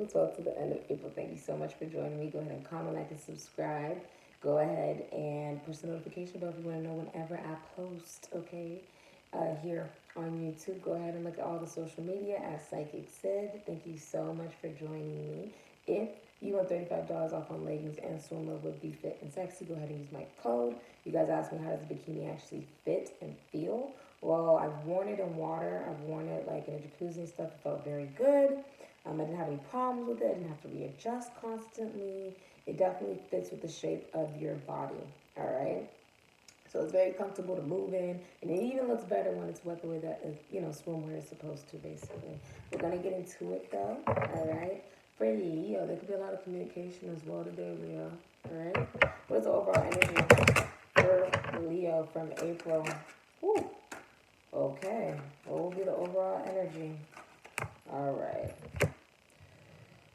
April 12th to the end of April. Thank you so much for joining me. Go ahead and comment, like, and subscribe. Go ahead and push the notification bell if you want to know whenever I post, okay? Here on YouTube. Go ahead and look at all the social media at Sikiksyd. Thank you so much for joining me. If you want $35 off on leggings and swimwear with Be Fit and Sexy, go ahead and use my code. You guys asked me how does the bikini actually fit and feel. Well, I've worn it in water. I've worn it like in a jacuzzi and stuff. It felt very good. I didn't have any problems with it. I didn't have to readjust constantly. It definitely fits with the shape of your body, all right? So it's very comfortable to move in, and it even looks better when it's wet the way that, swimwear is supposed to, basically. We're going to get into it, though, all right? For Leo, there could be a lot of communication as well today, Leo, all right? What's the overall energy for Leo from April? Woo. Okay, what will be the overall energy? All right.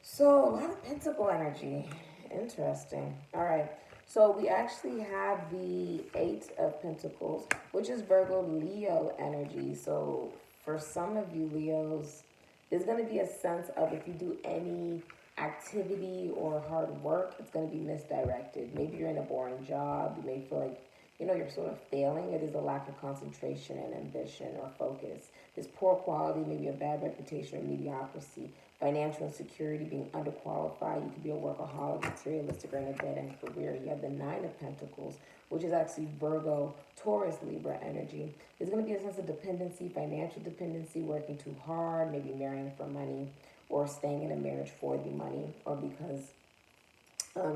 So a lot of pentacle energy. Interesting. All right. So we actually have the Eight of Pentacles, which is Virgo Leo energy. So for some of you Leos, there's going to be a sense of if you do any activity or hard work, it's going to be misdirected. Maybe you're in a boring job. You may feel like you're sort of failing. It is a lack of concentration and ambition or focus. There's poor quality, maybe a bad reputation or mediocrity. Financial insecurity, being underqualified. You could be a workaholic, materialistic, or in a dead-end career. You have the Nine of Pentacles, which is actually Virgo, Taurus, Libra energy. There's going to be a sense of dependency, financial dependency, working too hard, maybe marrying for money, or staying in a marriage for the money, or because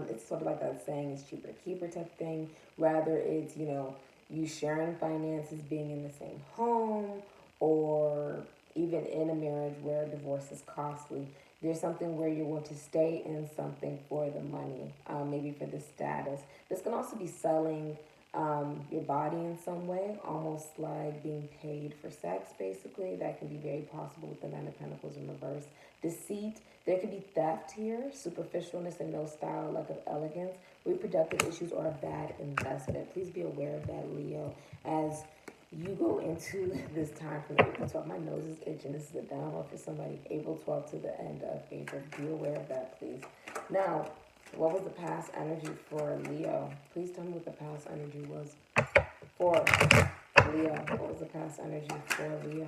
it's sort of like that saying, it's cheaper to keep her type thing. Rather, it's, you sharing finances, being in the same home, or even in a marriage where divorce is costly. There's something where you want to stay in something for the money, maybe for the status. This can also be selling your body in some way, almost like being paid for sex, basically. That can be very possible with the Nine of Pentacles in reverse. Deceit, there could be theft here, superficialness and no style, lack of elegance, reproductive issues, or a bad investment. Please be aware of that, Leo, as you go into this time from April 12th. My nose is itching. This is a download for somebody. April 12th to the end of April. Be aware of that, please. Now, what was the past energy for Leo? Please tell me what the past energy was for Leo. What was the past energy for Leo?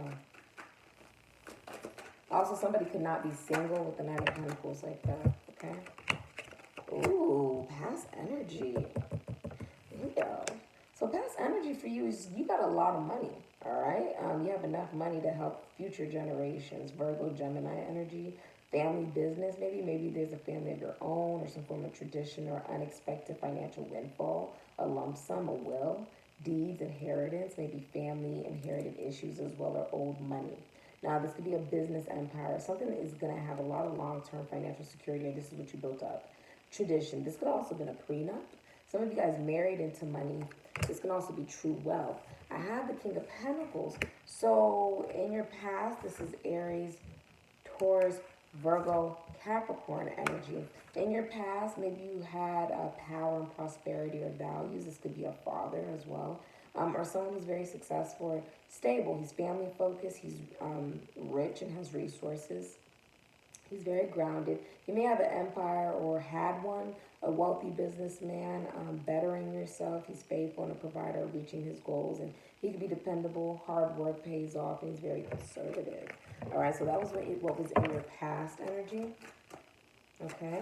Also, somebody could not be single with the Nine of Pentacles like that, okay? Ooh, past energy. Leo. So past energy for you is you got a lot of money, all right? You have enough money to help future generations. Virgo, Gemini energy. Family business, maybe there's a family of your own or some form of tradition or unexpected financial windfall, a lump sum, a will, deeds, inheritance, maybe family inherited issues as well, or old money. Now, this could be a business empire, something that is going to have a lot of long-term financial security, and this is what you built up. Tradition. This could also have been a prenup. Some of you guys married into money. This can also be true wealth. I have the King of Pentacles. So in your past, this is Aries, Taurus, Virgo, Capricorn energy. In your past, maybe you had power and prosperity or values. This could be a father as well. Or someone who's very successful or stable. He's family focused. He's rich and has resources. He's very grounded. You may have an empire or had one, a wealthy businessman, bettering yourself. He's faithful and a provider, reaching his goals. And he can be dependable. Hard work pays off. And he's very conservative. All right, so that was what was in your past energy. Okay.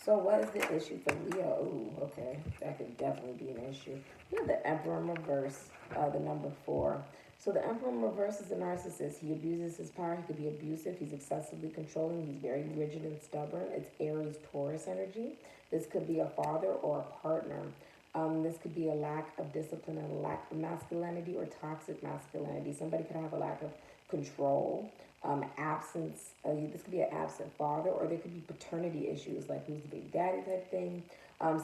So what is the issue for Leo? Ooh, okay. That could definitely be an issue. You have the Emperor in reverse, the number 4. So the Emperor in reverse is a narcissist. He abuses his power. He could be abusive. He's excessively controlling. He's very rigid and stubborn. It's Aries, Taurus energy. This could be a father or a partner. This could be a lack of discipline and a lack of masculinity or toxic masculinity. Somebody could have a lack of control, absence. This could be an absent father, or there could be paternity issues, like who's the big daddy type thing.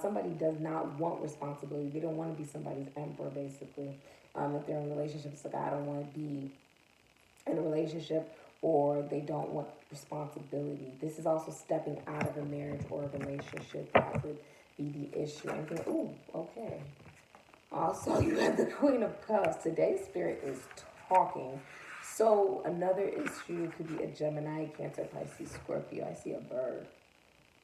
Somebody does not want responsibility. They don't want to be somebody's emperor, basically. If they're in a relationship, it's like, I don't want to be in a relationship, or they don't want responsibility. This is also stepping out of a marriage or a relationship. That would be the issue. Ooh, okay. Also, you have the Queen of Cups. Today's spirit is talking. So another issue could be a Gemini, Cancer, Pisces, Scorpio. I see a bird.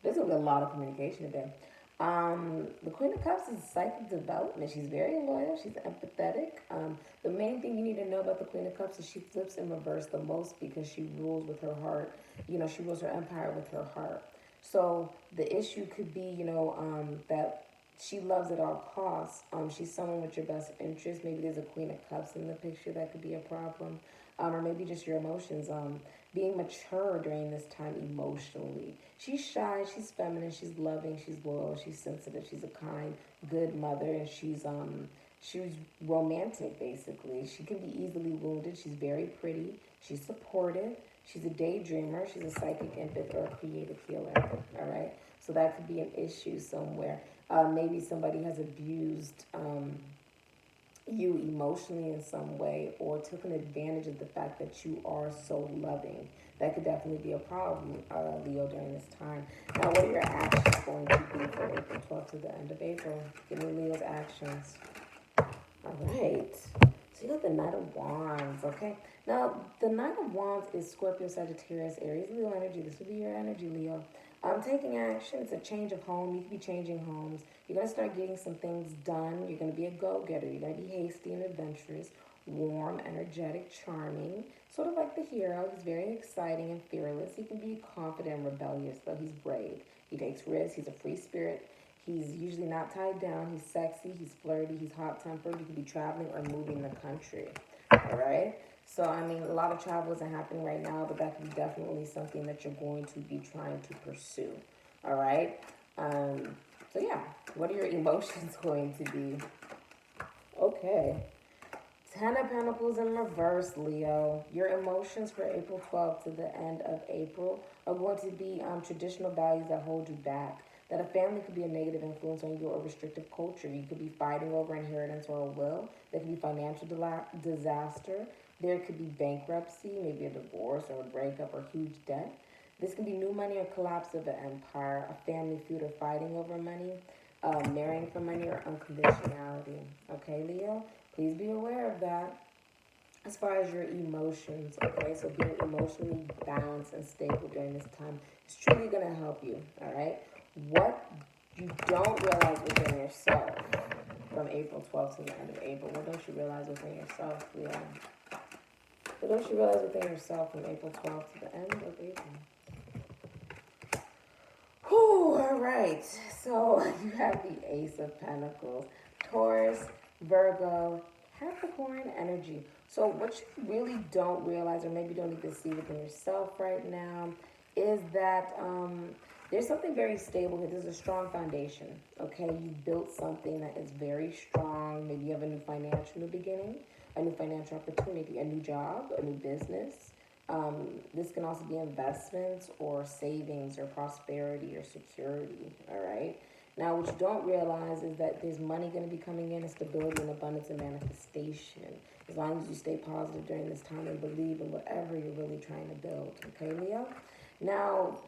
There's gonna be a lot of communication today. The Queen of Cups is psychic development. She's very loyal. She's empathetic. The main thing you need to know about the Queen of Cups is she flips in reverse the most because she rules with her heart. You know, she rules her empire with her heart. So the issue could be, that she loves at all costs. She's someone with your best interest. Maybe there's a Queen of Cups in the picture that could be a problem. Or maybe just your emotions. Being mature during this time emotionally. She's shy, she's feminine, she's loving, she's loyal, she's sensitive, she's a kind, good mother, and she's romantic basically. She can be easily wounded. She's very pretty. She's supportive. She's a daydreamer. She's a psychic empath or a creative healer. All right. So that could be an issue somewhere. Maybe somebody has abused you emotionally in some way or took an advantage of the fact that you are so loving. That could definitely be a problem, Leo, during this time. Now, what are your actions going to be from April 12th to the end of April? Give me Leo's actions. All right. So you got the Knight of Wands, okay? Now, the Knight of Wands is Scorpio, Sagittarius, Aries, Leo energy. This would be your energy, Leo. Taking action. It's a change of home. You could be changing homes. You're going to start getting some things done. You're going to be a go-getter. You're going to be hasty and adventurous, warm, energetic, charming. Sort of like the hero. He's very exciting and fearless. He can be confident and rebellious, though he's brave. He takes risks. He's a free spirit. He's usually not tied down. He's sexy. He's flirty. He's hot-tempered. You could be traveling or moving the country. All right? So, I mean, a lot of travel isn't happening right now, but that could be definitely something that you're going to be trying to pursue. All right? So, yeah. What are your emotions going to be? Okay. 10 of Pentacles in reverse, Leo. Your emotions for April 12th to the end of April are going to be traditional values that hold you back. That a family could be a negative influence on you or restrictive culture. You could be fighting over inheritance or a will. There could be financial disaster. There could be bankruptcy, maybe a divorce or a breakup or huge debt. This can be new money or collapse of an empire, a family feud or fighting over money, marrying for money or unconditionality. Okay, Leo? Please be aware of that. As far as your emotions, okay? So being emotionally balanced and stable during this time is truly going to help you, all right? What you don't realize within yourself from April 12th to the end of April, what don't you realize within yourself, Leo? What don't you realize within yourself from April 12th to the end of April? Whew, all right. So you have the Ace of Pentacles, Taurus, Virgo, Capricorn energy. So what you really don't realize, or maybe don't even see within yourself right now, is that there's something very stable here. There's a strong foundation, okay? You built something that is very strong. Maybe you have a new financial beginning, a new financial opportunity, a new job, a new business. This can also be investments or savings or prosperity or security, all right? Now, what you don't realize is that there's money going to be coming in, and stability and abundance and manifestation, as long as you stay positive during this time and believe in whatever you're really trying to build, okay, Leo? Now,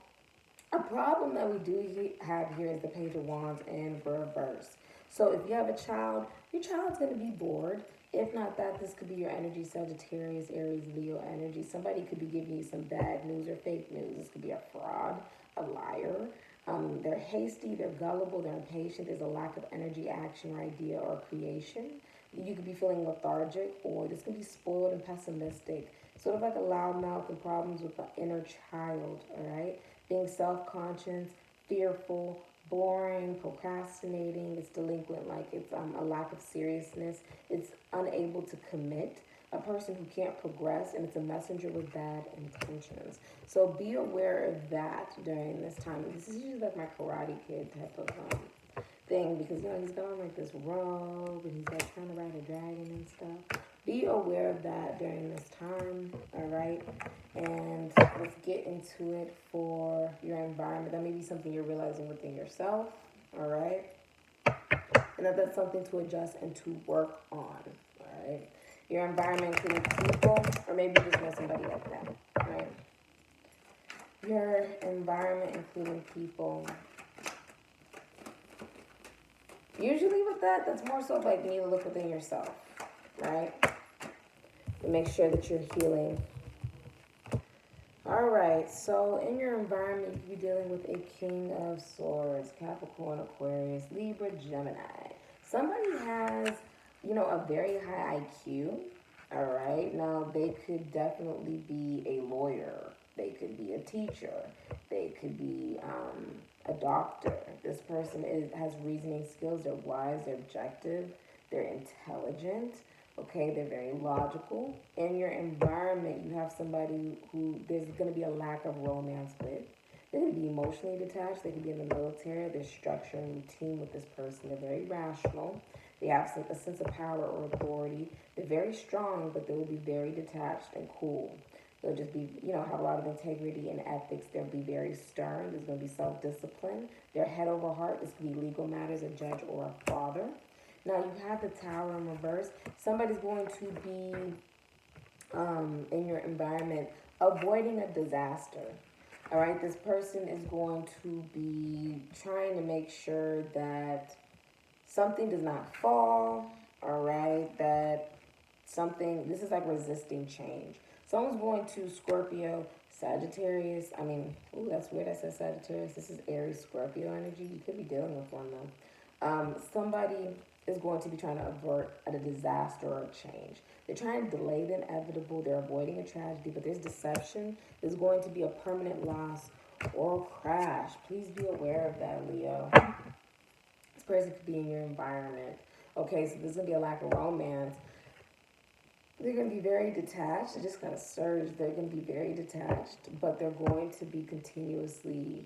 a problem that we do have here is the Page of Wands in reverse. So if you have a child, your child's going to be bored. If not that, this could be your energy, Sagittarius, Aries, Leo energy. Somebody could be giving you some bad news or fake news. This could be a fraud, a liar. They're hasty, they're gullible, they're impatient. There's a lack of energy, action, or idea, or creation. You could be feeling lethargic, or this could be spoiled and pessimistic. Sort of like a loudmouth and problems with the inner child, all right? Being self-conscious, fearful, boring, procrastinating. It's delinquent, like it's a lack of seriousness. It's unable to commit. A person who can't progress, and it's a messenger with bad intentions. So be aware of that during this time. This is usually like my Karate Kid type of thing, because he's got on like this robe and he's like trying to ride a dragon and stuff. Be aware of that during this time, all right? And let's get into it for your environment. That may be something you're realizing within yourself, all right? And that's something to adjust and to work on, all right? Your environment, including people, or maybe you just know somebody like that, right? Your environment, including people. Usually with that, that's more so like you need to look within yourself, right? make sure that you're healing. All right, so in your environment, you could be dealing with a King of Swords, Capricorn, Aquarius, Libra, Gemini. Somebody has, a very high IQ. All right, now they could definitely be a lawyer. They could be a teacher. They could be a doctor. This person has reasoning skills. They're wise. They're objective. They're intelligent. Okay, they're very logical. In your environment, you have somebody who there's going to be a lack of romance with. They're going to be emotionally detached. They could be in the military. There's structure and routine with this person. They're very rational. They have a sense of power or authority. They're very strong, but they will be very detached and cool. They'll just be, have a lot of integrity and ethics. They'll be very stern. There's going to be self-discipline. They're head over heart. This could be legal matters, a judge or a father. Now, you have the Tower in reverse. Somebody's going to be in your environment avoiding a disaster. All right, this person is going to be trying to make sure that something does not fall, all right, this is like resisting change. Someone's going to Scorpio, Sagittarius. That's weird I said Sagittarius. This is Aries, Scorpio energy. You could be dealing with one, though. Somebody is going to be trying to avert a disaster or a change. They're trying to delay the inevitable. They're avoiding a tragedy, but there's deception. There's going to be a permanent loss or crash. Please be aware of that, Leo. This person could be in your environment. Okay, so there's going to be a lack of romance. They're going to be very detached. It just got a surge. They're going to be very detached, but they're going to be continuously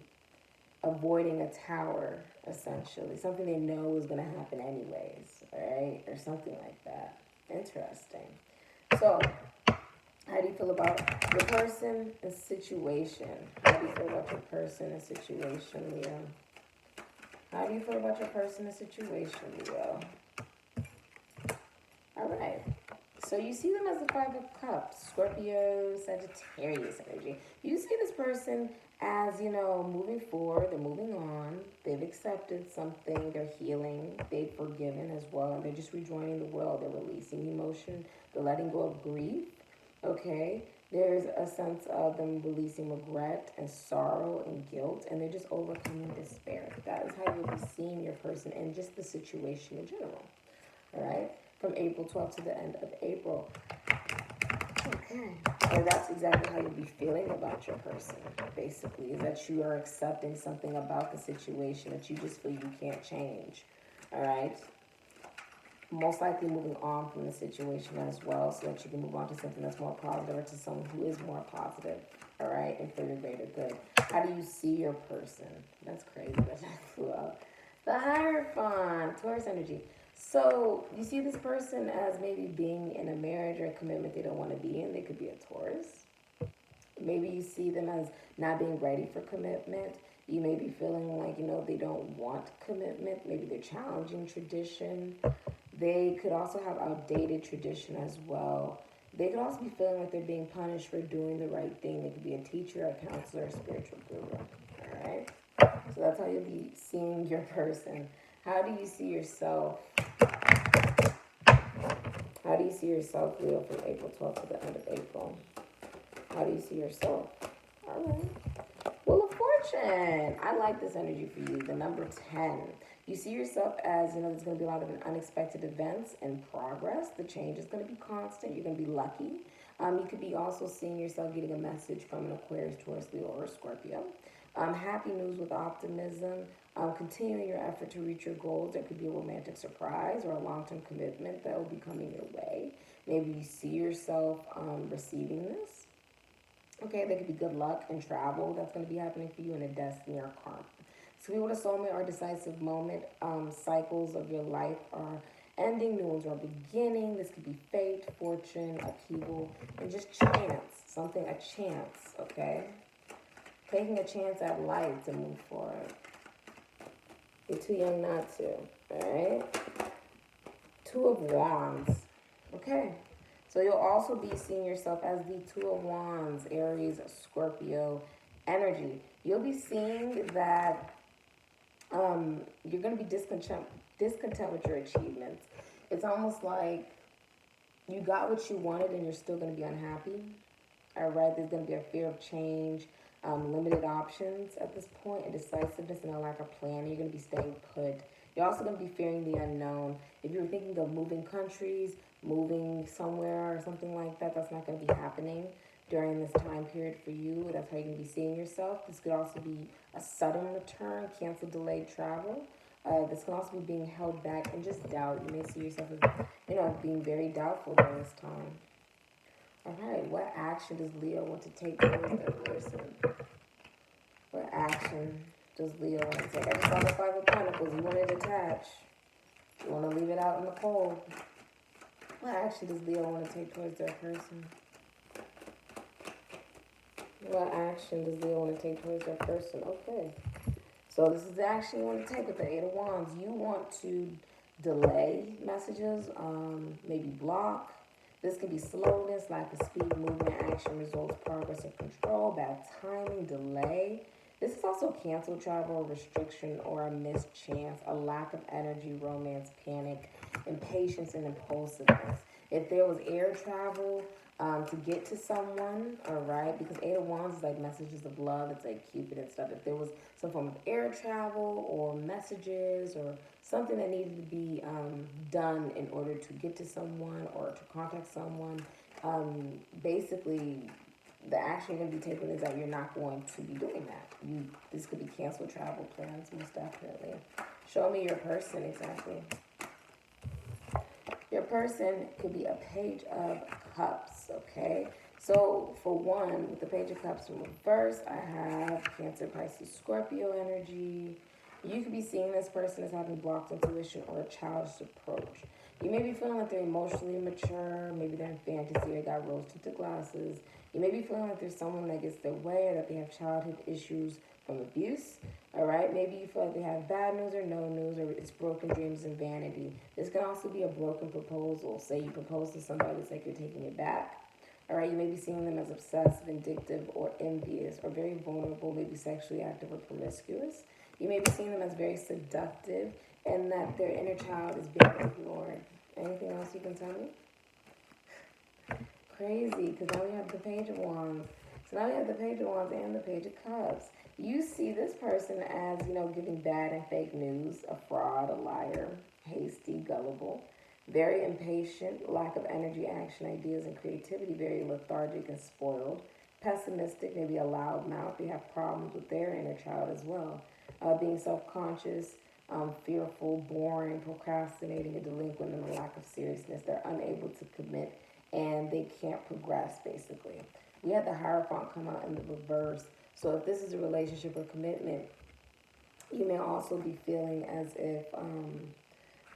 avoiding a tower, essentially. Something they know is going to happen anyways, right? Or something like that. Interesting. So, how do you feel about your person and situation? How do you feel about your person and situation, Leo? How do you feel about your person and situation, Leo? All right. So you see them as the Five of Cups, Scorpio, Sagittarius energy. You see this person as, moving forward, they're moving on, they've accepted something, they're healing, they've forgiven as well, and they're just rejoining the world, they're releasing emotion, they're letting go of grief, okay? There's a sense of them releasing regret and sorrow and guilt, and they're just overcoming despair. That is how you'll be seeing your person and just the situation in general, all right? From April 12th to the end of April. Okay. And that's exactly how you'll be feeling about your person, basically, is that you are accepting something about the situation that you just feel you can't change. All right? Most likely moving on from the situation as well so that you can move on to something that's more positive or to someone who is more positive. All right? And for your greater good. How do you see your person? That's crazy. That flew out. The Hierophant, Taurus energy. So you see this person as maybe being in a marriage or a commitment they don't want to be in. They could be a Taurus. Maybe you see them as not being ready for commitment. You may be feeling like, they don't want commitment. Maybe they're challenging tradition. They could also have outdated tradition as well. They could also be feeling like they're being punished for doing the right thing. They could be a teacher, a counselor, a spiritual guru. All right? So that's how you'll be seeing your person. How do you see yourself? How do you see yourself, Leo, from April 12th to the end of April? How do you see yourself? All right. Wheel of Fortune. I like this energy for you. The number 10. You see yourself as, there's going to be a lot of unexpected events and progress. The change is going to be constant. You're going to be lucky. You could be also seeing yourself getting a message from an Aquarius, Taurus, Leo, or Scorpio. Happy news with optimism. Continuing your effort to reach your goals. There could be a romantic surprise or a long-term commitment that will be coming your way. Maybe you see yourself receiving this. Okay, there could be good luck and travel that's going to be happening for you in a destiny or karma. So we with a soulmate or decisive moment. Cycles of your life are ending, new ones are beginning. This could be fate, fortune, upheaval, and just chance. Something, a chance, okay? Taking a chance at life to move forward. You're too young not to, all right? Two of Wands, okay? So you'll also be seeing yourself as the Two of Wands, Aries, Scorpio energy. You'll be seeing that you're going to be discontent with your achievements. It's almost like you got what you wanted and you're still going to be unhappy. All right, there's going to be a fear of change, limited options at this point, indecisiveness, and a lack of plan. You're going to be staying put. You're also going to be fearing the unknown. If you're thinking of moving countries, moving somewhere or something like that, that's not going to be happening during this time period for you. That's how you're going to be seeing yourself. This could also be a sudden return, cancel, delayed travel. This can also be being held back and just doubt. You may see yourself as, being very doubtful during this time. All right, what action does Leo want to take towards their person? What action does Leo want to take? I just saw the Five of Pentacles. You want to detach. You want to leave it out in the cold. What action does Leo want to take towards their person? What action does Leo want to take towards their person? Okay. So this is the action you want to take with the Eight of Wands. You want to delay messages, maybe block. This could be slowness, lack of speed, movement, action, results, progress, or control, bad timing, delay. This is also cancel travel, restriction, or a missed chance, a lack of energy, romance, panic, impatience, and impulsiveness. If there was air travel to get to someone, all right, because Eight of Wands is like messages of love, it's like Cupid and stuff. If there was some form of air travel or messages or something that needed to be done in order to get to someone or to contact someone, basically the action you're going to be taking is that you're not going to be doing that. This could be canceled travel plans, most definitely. Show me your person exactly. Your person could be a Page of Cups, okay? So for one, with the Page of Cups in reverse, I have Cancer, Pisces, Scorpio energy. You could be seeing this person as having blocked intuition or a childish approach. You may be feeling like they're emotionally immature. Maybe they're in fantasy or got rose-tinted glasses. You may be feeling like there's someone that gets their way or that they have childhood issues from abuse. All right, maybe you feel like they have bad news or no news, or it's broken dreams and vanity. This can also be a broken proposal. Say you propose to somebody, it's like you're taking it back. All right, you may be seeing them as obsessed, vindictive, or envious, or very vulnerable, maybe sexually active or promiscuous. You may be seeing them as very seductive, and that their inner child is being ignored. Anything else you can tell me? Crazy, because now we have the Page of Wands. So now we have the Page of Wands and the Page of Cups. You see this person as, giving bad and fake news, a fraud, a liar, hasty, gullible, very impatient, lack of energy, action, ideas, and creativity, very lethargic and spoiled, pessimistic, maybe a loud mouth. They have problems with their inner child as well. Being self-conscious, fearful, boring, procrastinating, a delinquent, and a lack of seriousness. They're unable to commit, and they can't progress, basically. We had the Hierophant come out in the reverse. So if this is a relationship or commitment, you may also be feeling as if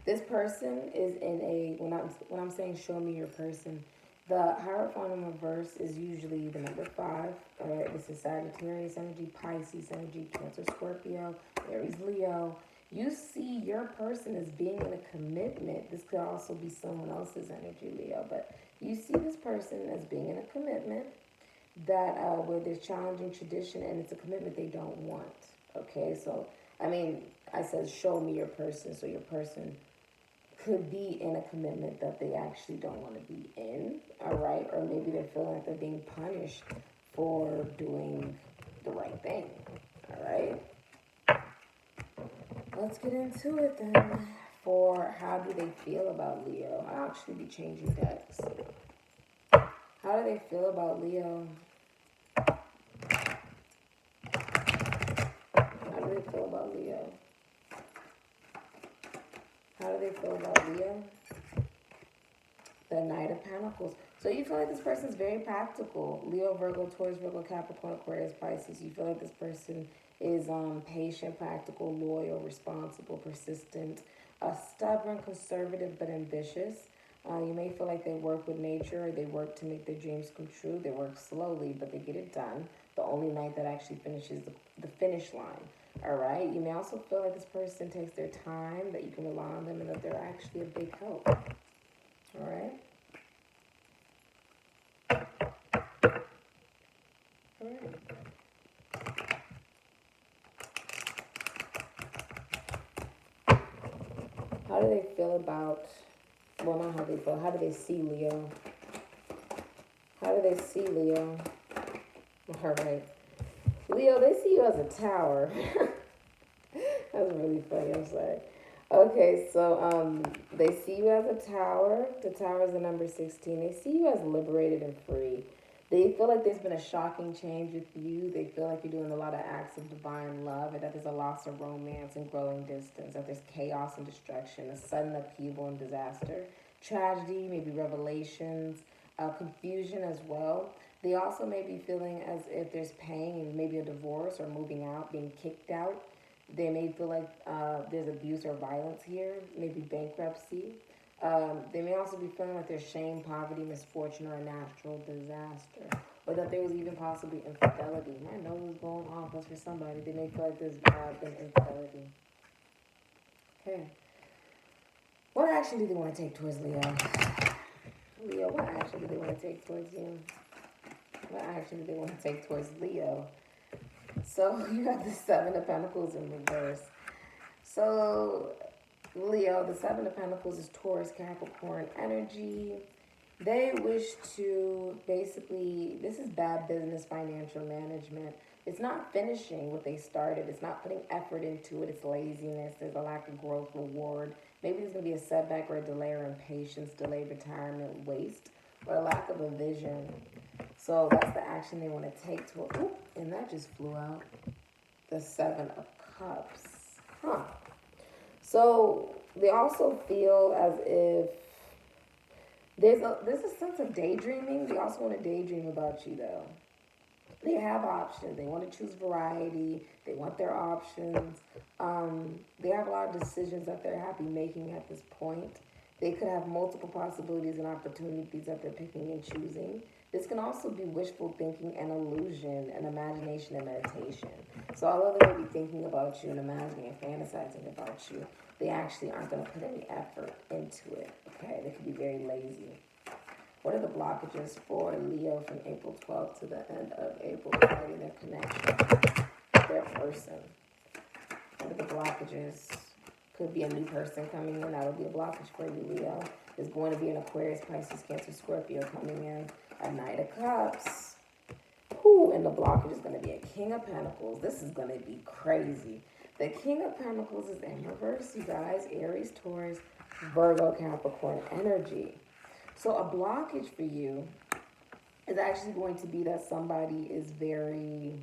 this person is in a, when I'm saying show me your person, the Hierophant in reverse is usually the number 5. All right, this is Sagittarius energy, Pisces energy, Cancer, Scorpio, Aries, Leo. You see your person as being in a commitment. This could also be someone else's energy, Leo, but you see this person as being in a commitment that where there's challenging tradition and it's a commitment they don't want. Okay, so I said show me your person, so your person could be in a commitment that they actually don't want to be in, all right? Or maybe they're feeling like they're being punished for doing the right thing, all right? Let's get into it then. For how do they feel about Leo? I'll actually be changing decks. How do they feel about Leo? How do they feel about Leo? How do they feel about Leo? The Knight of Pentacles. So you feel like this person's very practical. Leo, Virgo, Taurus, Virgo, Capricorn, Aquarius, Pisces. You feel like this person is patient, practical, loyal, responsible, persistent, stubborn, conservative, but ambitious. You may feel like they work with nature, or they work to make their dreams come true. They work slowly, but they get it done. The only knight that actually finishes the finish line. All right. You may also feel like this person takes their time, that you can rely on them, and that they're actually a big help. All right. All right. How do they feel about Well, not how they feel. How do they see Leo? How do they see Leo? All right. Leo, they see you as a tower. That's really funny. I'm sorry. Okay, so they see you as a tower. The tower is the number 16. They see you as liberated and free. They feel like there's been a shocking change with you. They feel like you're doing a lot of acts of divine love, and that there's a loss of romance and growing distance, that there's chaos and destruction, a sudden upheaval and disaster, tragedy, maybe revelations, confusion as well. They also may be feeling as if there's pain, maybe a divorce or moving out, being kicked out. They may feel like there's abuse or violence here, maybe bankruptcy. They may also be feeling like there's shame, poverty, misfortune, or a natural disaster. Or that there was even possibly infidelity. My nose is going off. That's for somebody. They may feel like there's been infidelity. Okay. What action do they want to take towards Leo? Leo, what action do they want to take towards you? What action do they want to take towards Leo? So you have the Seven of Pentacles in reverse. So Leo, the Seven of Pentacles is Taurus, Capricorn energy. They wish to basically, this is bad business financial management. It's not finishing what they started. It's not putting effort into it. It's laziness. There's a lack of growth, reward. Maybe there's going to be a setback or a delay or impatience, delayed retirement, waste, or a lack of a vision. So that's the action they want to take to it. Ooh, and that just flew out. The Seven of Cups. Huh. So they also feel as if there's a sense of daydreaming. They also want to daydream about you, though. They have options. They want to choose variety. They want their options. They have a lot of decisions that they're happy making at this point. They could have multiple possibilities and opportunities that they're picking and choosing. This can also be wishful thinking and illusion and imagination and meditation. So although they may be thinking about you and imagining and fantasizing about you, they actually aren't going to put any effort into it. Okay, they could be very lazy. What are the blockages for Leo from April 12th to the end of April regarding their connection, their person? What are the blockages? Could be a new person coming in. That would be a blockage for you, Leo. There's going to be an Aquarius, Pisces, Cancer, Scorpio coming in. A Knight of Cups. Whew, and the blockage is going to be a King of Pentacles. This is going to be crazy. The King of Pentacles is in reverse, you guys. Aries, Taurus, Virgo, Capricorn energy. So a blockage for you is actually going to be that somebody is very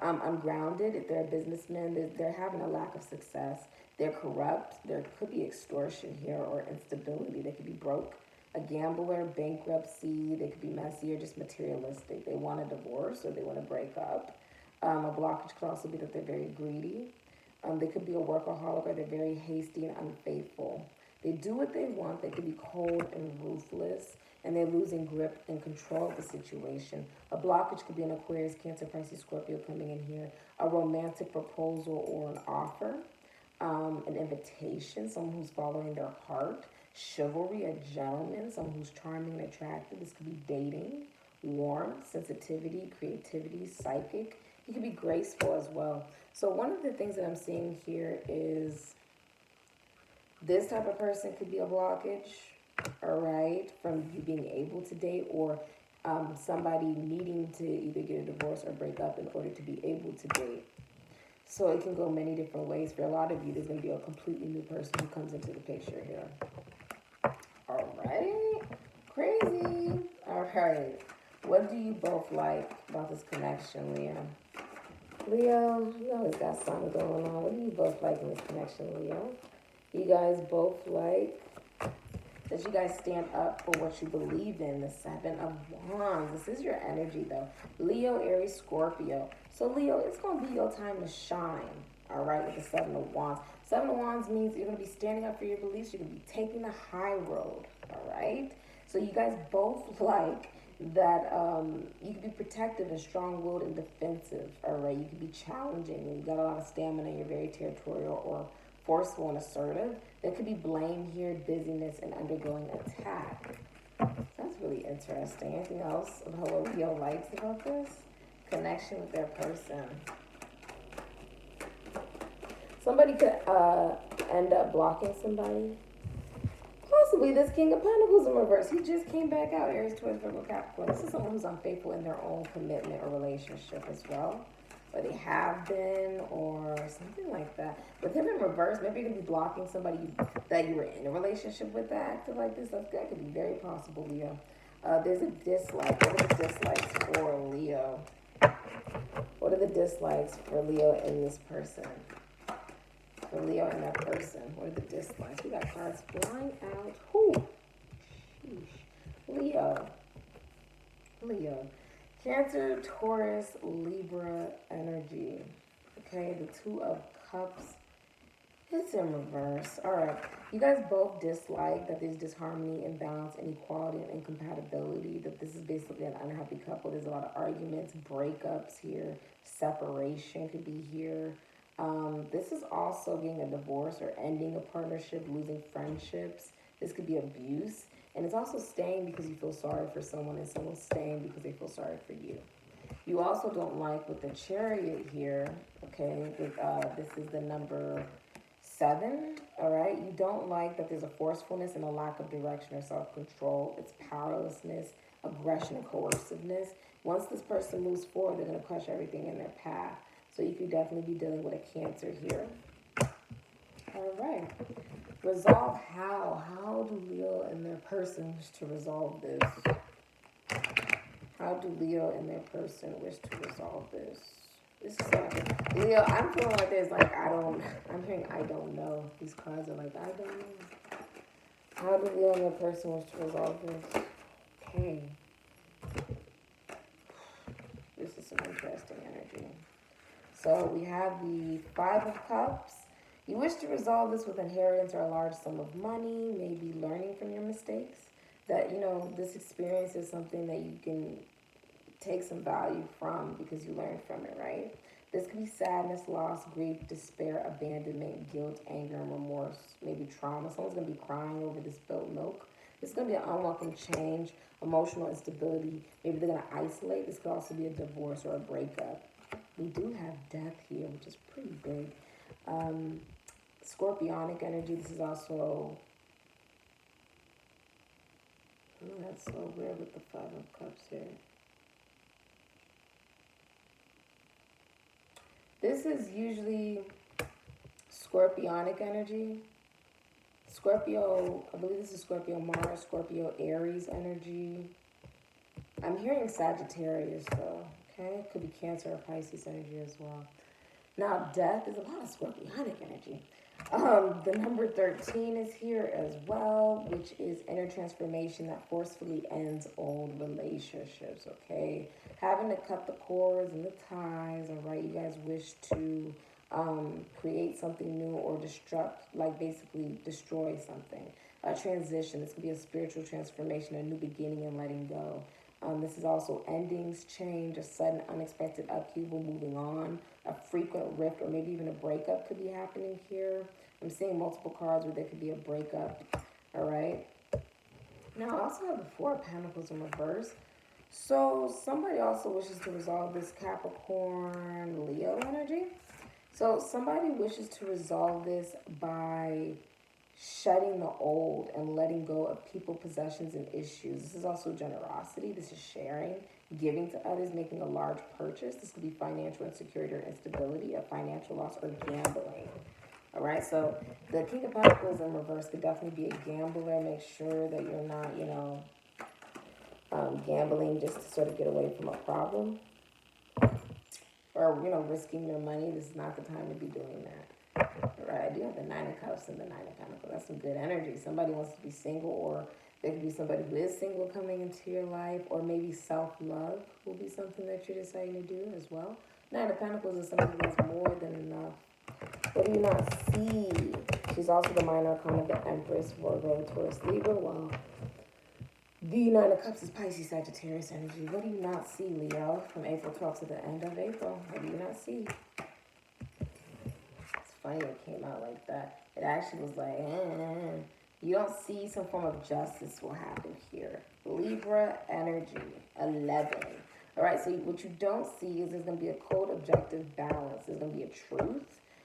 ungrounded. If they're a businessman, they're having a lack of success. They're corrupt. There could be extortion here or instability. They could be broke. A gambler, bankruptcy. They could be messy or just materialistic. They want a divorce or they want to break up. A blockage could also be that they're very greedy. They could be a workaholic or they're very hasty and unfaithful. They do what they want. They could be cold and ruthless, and they're losing grip and control of the situation. A blockage could be an Aquarius, Cancer, Pisces, Scorpio coming in here. A romantic proposal or an offer, an invitation, someone who's following their heart. Chivalry, a gentleman, someone who's charming and attractive. This could be dating, warmth, sensitivity, creativity, psychic. He could be graceful as well. So one of the things that I'm seeing here is this type of person could be a blockage, all right, from you being able to date, or somebody needing to either get a divorce or break up in order to be able to date. So it can go many different ways. For a lot of you, there's going to be a completely new person who comes into the picture here. All right, crazy. All right, what do you both like about this connection, Leo? Leo, you always got something going on. What do you both like in this connection, Leo? You guys both like that you guys stand up for what you believe in. The Seven of Wands. This is your energy, though. Leo, Aries, Scorpio. So, Leo, it's going to be your time to shine, all right, with the Seven of Wands. Seven of Wands means you're going to be standing up for your beliefs. You're going to be taking the high road, all right? So you guys both like that you can be protective and strong-willed and defensive, all right? You can be challenging and you got a lot of stamina. You're very territorial or forceful and assertive. There could be blame here, busyness, and undergoing attack. That's really interesting. Anything else about what Leo likes about this? Connection with their person. Somebody could end up blocking somebody. Possibly this King of Pentacles in reverse. He just came back out. Aries, Taurus, Virgo, Capricorn. This is someone who's unfaithful in their own commitment or relationship as well. Or they have been, or something like that. With him in reverse, maybe you're going to be blocking somebody that you were in a relationship with that acted like this. That could be very possible, Leo. There's a dislike. What are the dislikes for Leo? What are the dislikes for Leo in this person? For Leo and that person. What are the dislikes? We got cards flying out. Whoo! Sheesh. Leo. Cancer, Taurus, Libra energy. Okay, the Two of Cups. It's in reverse. All right. You guys both dislike that there's disharmony, imbalance, inequality, and incompatibility. That this is basically an unhappy couple. There's a lot of arguments, breakups here. Separation could be here. This is also getting a divorce or ending a partnership, losing friendships. This could be abuse. And it's also staying because you feel sorry for someone, and someone's staying because they feel sorry for you. You also don't like with the Chariot here, okay, with, this is the number 7, all right? You don't like that there's a forcefulness and a lack of direction or self-control. It's powerlessness, aggression, and coerciveness. Once this person moves forward, they're going to crush everything in their path. So you could definitely be dealing with a Cancer here. All right. Resolve how? How do Leo and their person wish to resolve this? How do Leo and their person wish to resolve this? This is like, Leo, I'm feeling like there's like, I'm hearing I don't know. These cards are like, I don't know. How do Leo and their person wish to resolve this? Okay. This is some interesting energy. So we have the 5 of Cups. You wish to resolve this with inheritance or a large sum of money, maybe learning from your mistakes. That, you know, this experience is something that you can take some value from because you learned from it, right? This could be sadness, loss, grief, despair, abandonment, guilt, anger, and remorse, maybe trauma. Someone's going to be crying over this spilt milk. This is going to be an unwelcome change, emotional instability. Maybe they're going to isolate. This could also be a divorce or a breakup. We do have death here, which is pretty big. Scorpionic energy. This is also... Oh, that's so weird with the 5 of Cups here. This is usually Scorpionic energy. Scorpio, I believe this is Scorpio Mars, Scorpio Aries energy. I'm hearing Sagittarius though, okay? Could be Cancer or Pisces energy as well. Now, death is a lot of Scorpionic energy. The number 13 is here as well, which is inner transformation that forcefully ends old relationships, okay? Having to cut the cords and the ties, all right? You guys wish to create something new or basically destroy something. A transition. This could be a spiritual transformation, a new beginning and letting go. This is also endings, change, a sudden unexpected upheaval, moving on, a frequent rift, or maybe even a breakup could be happening here. I'm seeing multiple cards where there could be a breakup, all right? Now, I also have the 4 of Pentacles in reverse. So somebody also wishes to resolve this Capricorn, Leo energy. So somebody wishes to resolve this by shedding the old and letting go of people, possessions, and issues. This is also generosity. This is sharing, giving to others, making a large purchase. This could be financial insecurity or instability, a financial loss, or gambling. All right, so the King of Pentacles in reverse could definitely be a gambler. Make sure that you're not, gambling just to sort of get away from a problem. Or, risking your money. This is not the time to be doing that. All right, I do have the 9 of Cups and the 9 of Pentacles. That's some good energy. Somebody wants to be single, or there could be somebody who is single coming into your life, or maybe self-love will be something that you're deciding to do as well. 9 of Pentacles is somebody who has more than enough. What do you not see? She's also the minor arcana of the Empress, Virgo, Taurus, Libra. Well, the 9 of Cups is Pisces, Sagittarius energy. What do you not see, Leo? From April 12th to the end of April. What do you not see? It's funny it came out like that. It actually was like, You don't see some form of justice will happen here. Libra energy, 11. All right, so what you don't see is there's going to be a cold, objective balance. There's going to be a truth.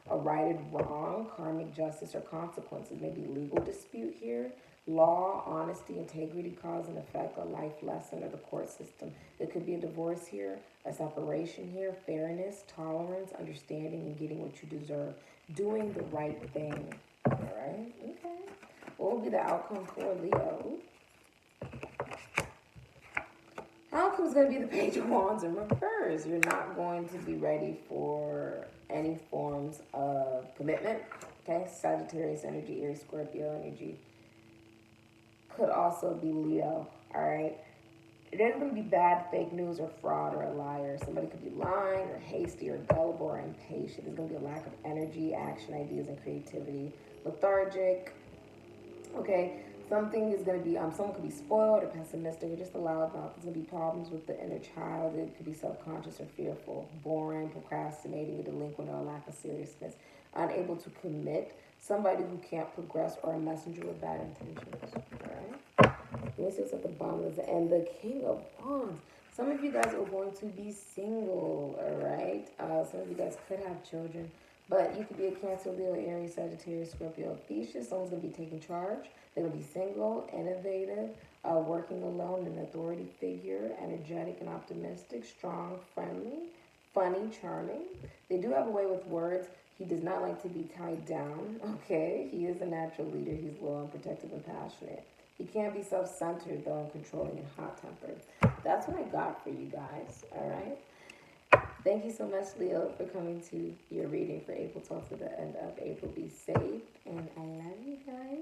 a righted wrong, karmic justice or consequences, maybe legal dispute here, law, honesty, integrity, cause and effect, a life lesson, or the court system. It could be a divorce here, a separation here, fairness, tolerance, understanding, and getting what you deserve. Doing the right thing. All right? Okay. What will be the outcome for Leo? Outcome is going to be the Page of Wands in reverse. You're not going to be ready for any forms of commitment. Okay? Sagittarius energy, Aries, Scorpio energy. Could also be Leo. All right? There's going to be bad fake news or fraud or a liar. Somebody could be lying or hasty or gullible or impatient. There's going to be a lack of energy, action, ideas, and creativity. Lethargic. Okay? Something is going to be, someone could be spoiled or pessimistic or just a loudmouth. There's going to be problems with the inner child. It could be self-conscious or fearful, boring, procrastinating, a delinquent, or a lack of seriousness. Unable to commit. Somebody who can't progress or a messenger with bad intentions. All right? This is at the bottom of the, and the King of Wands. Some of you guys are going to be single, all right? Some of you guys could have children, but you could be a Cancer, Leo, Aries, Sagittarius, Scorpio, Pisces. Someone's going to be taking charge. They're going to be single, innovative, working alone, an authority figure, energetic and optimistic, strong, friendly, funny, charming. They do have a way with words. He does not like to be tied down, okay? He is a natural leader. He's loyal and protective and passionate. He can't be self-centered, though, and controlling and hot-tempered. That's what I got for you guys, all right? Thank you so much, Leo, for coming to your reading for April 12th to the end of April. Be safe, and I love you guys.